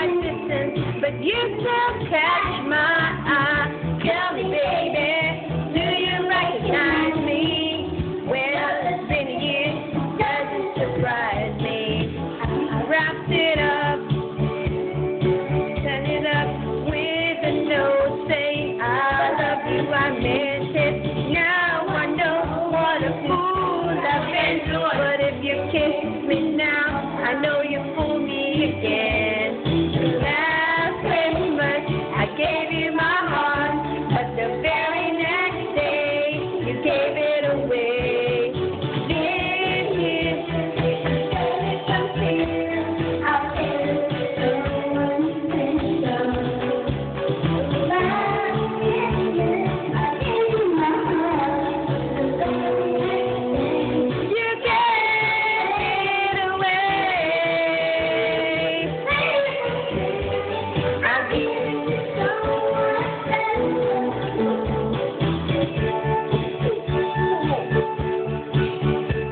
quite distant, but you still catch my eye. Tell me, baby, do you recognize me? Well, it's been a year, doesn't surprise me. I wrapped it up, sent it up with a note saying I love you, I meant it. Now I know what a fool I've been, but if you kiss me now, I know you fool me again. Last Christmas I gave you my heart, but the very next day you gave it away. This year, something I'll tell someone special. Last Christmas I gave you my heart, the very next day you gave it away. I'll give it to someone special.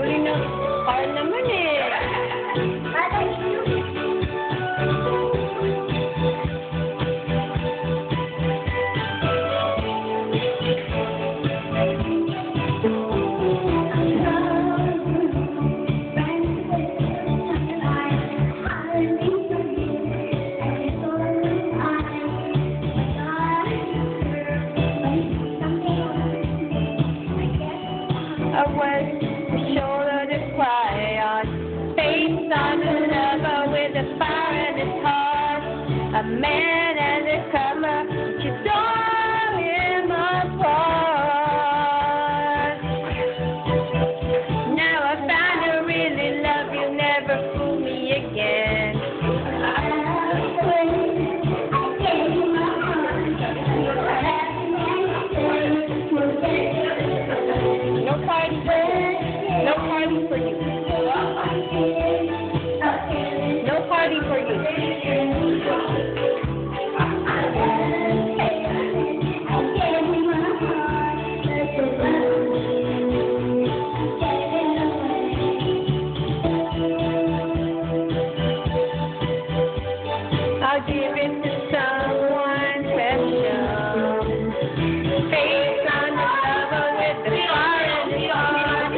Huli na, parang naman eh. I was a shoulder to cry on, face on the lover with a fire in his heart, a man undercover, but you tore him apart. Now I found I really love you, never fool me again. No party for you. No party for you. I'll give it to someone special. Face on the lover with the fire in his heart.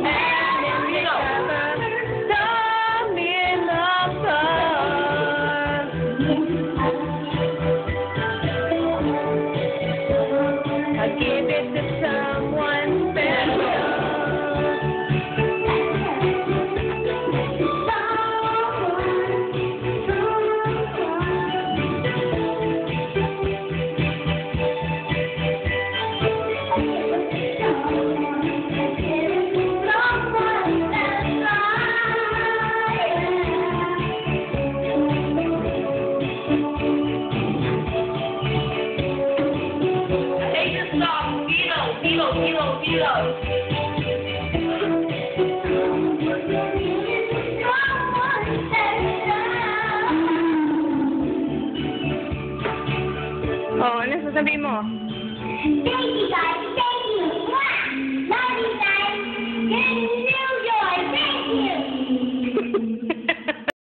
Man in the cover, throw me in the fun. I'll give it to someone special. Oh, ano sasabihin mo? Thank you guys.